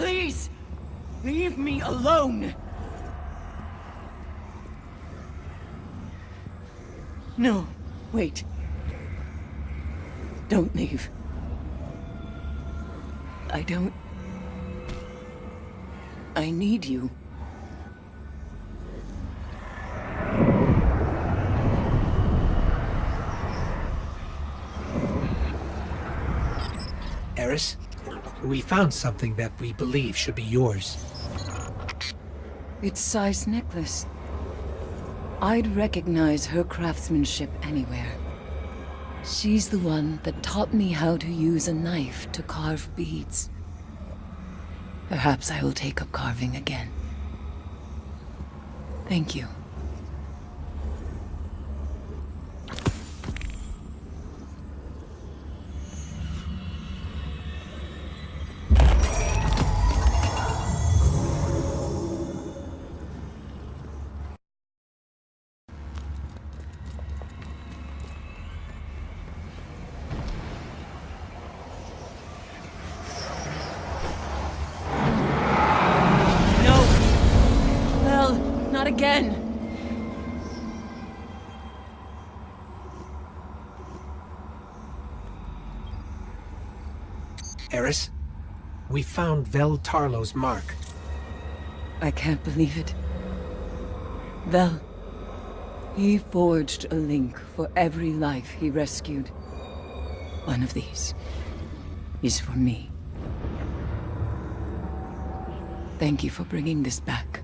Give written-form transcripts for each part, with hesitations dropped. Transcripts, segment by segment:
Please! Leave me alone! No, wait. Don't leave. I need you. Eris, we found something that we believe should be yours. It's Sai's necklace. I'd recognize her craftsmanship anywhere. She's the one that taught me how to use a knife to carve beads. Perhaps I will take up carving again. Thank you. Not again! Eris, we found Vel Tarlo's mark. I can't believe it. Vel. He forged a link for every life he rescued. One of these is for me. Thank you for bringing this back.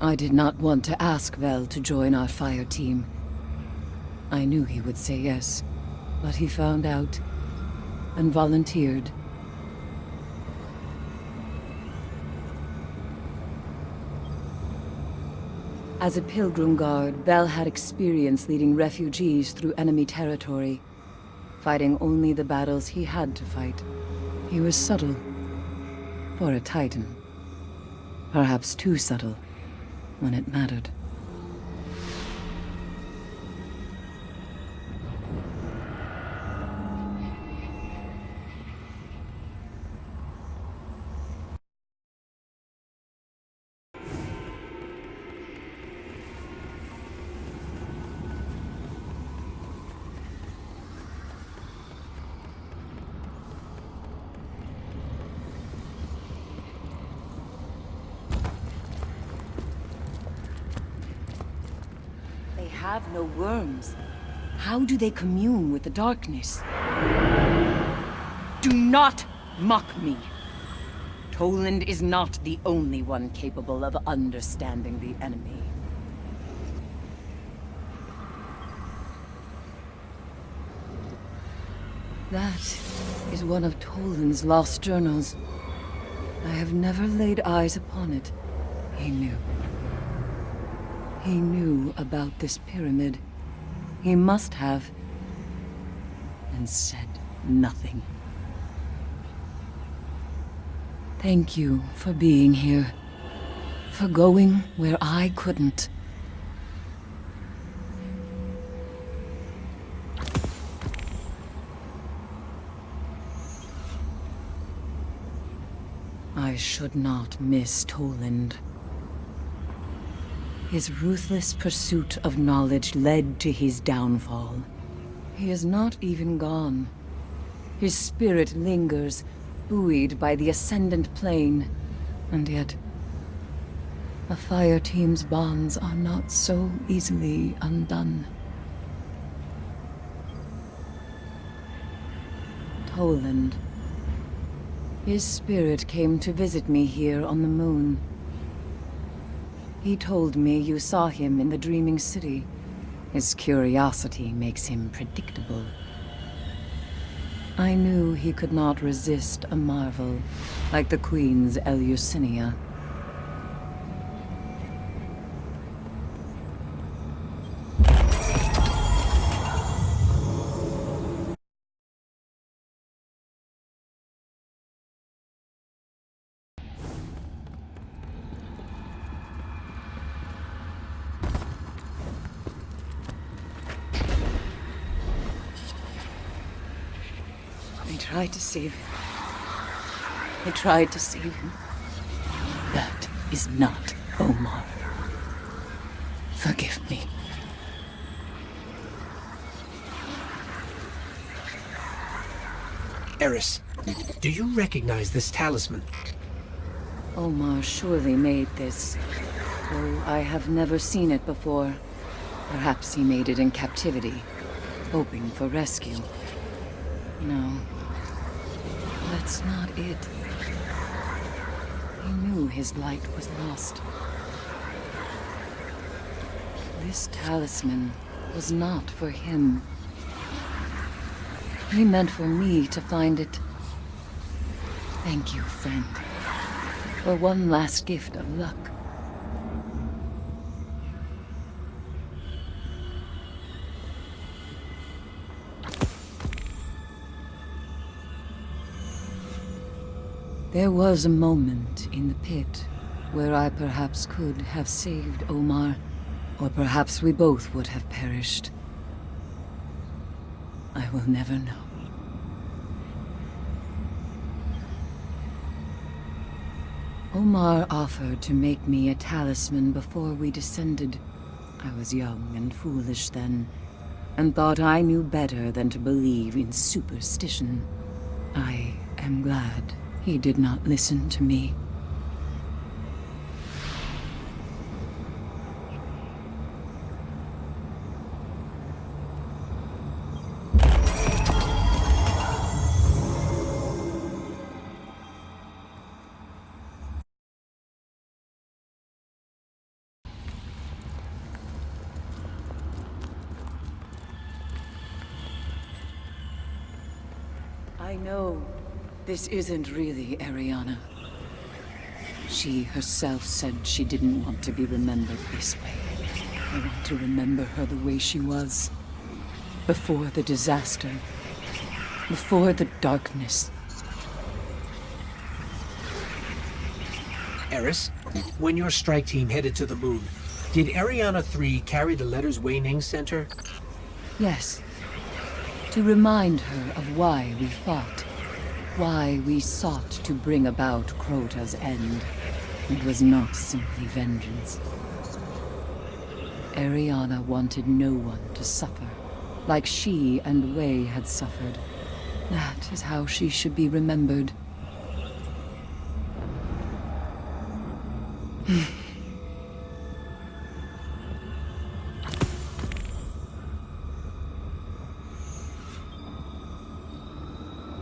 I did not want to ask Vel to join our fire team. I knew he would say yes, but he found out and volunteered. As a pilgrim guard, Vel had experience leading refugees through enemy territory, fighting only the battles he had to fight. He was subtle, for a Titan. Perhaps too subtle when it mattered. Have no worms. How do they commune with the darkness? Do not mock me. Toland is not the only one capable of understanding the enemy. That is one of Toland's lost journals. I have never laid eyes upon it. He knew. He knew about this pyramid. He must have. And said nothing. Thank you for being here. For going where I couldn't. I should not miss Toland. His ruthless pursuit of knowledge led to his downfall. He is not even gone. His spirit lingers, buoyed by the ascendant plane. And yet, a fire team's bonds are not so easily undone. Toland. His spirit came to visit me here on the moon. He told me you saw him in the Dreaming City. His curiosity makes him predictable. I knew he could not resist a marvel, like the Queen's Eleusinia. I tried to save him. I tried to save him. That is not Omar. Forgive me. Eris, do you recognize this talisman? Omar surely made this, though I have never seen it before. Perhaps he made it in captivity, hoping for rescue. No, that's not it. He knew his light was lost. This talisman was not for him. He meant for me to find it. Thank you, friend, for one last gift of luck. There was a moment in the pit where I perhaps could have saved Omar, or perhaps we both would have perished. I will never know. Omar offered to make me a talisman before we descended. I was young and foolish then, and thought I knew better than to believe in superstition. I am glad he did not listen to me. I know this isn't really Ariana. She herself said she didn't want to be remembered this way. I want to remember her the way she was. Before the disaster. Before the darkness. Eris, when your strike team headed to the moon, did Ariana 3 carry the letters Wei Ning sent her? Yes. To remind her of why we fought. Why we sought to bring about Crota's end. It was not simply vengeance. Ariana wanted no one to suffer, like she and Wei had suffered. That is how she should be remembered.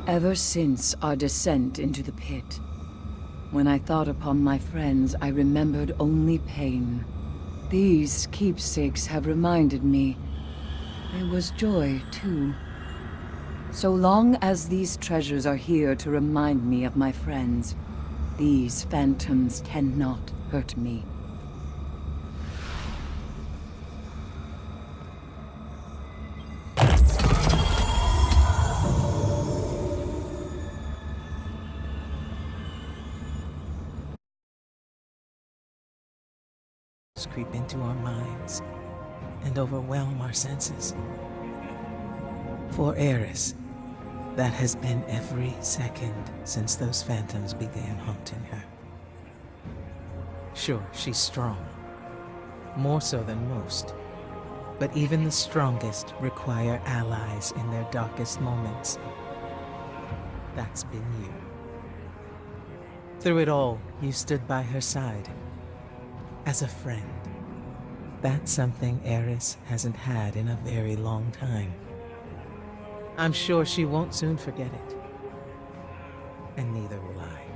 Ever since our descent into the pit, when I thought upon my friends, I remembered only pain. These keepsakes have reminded me there was joy, too. So long as these treasures are here to remind me of my friends, these phantoms cannot hurt me. Creep into our minds and overwhelm our senses. For Eris, that has been every second since those phantoms began haunting her. Sure, she's strong, more so than most, but even the strongest require allies in their darkest moments. That's been you. Through it all, you stood by her side, as a friend. That's something Eris hasn't had in a very long time. I'm sure she won't soon forget it. and neither will I.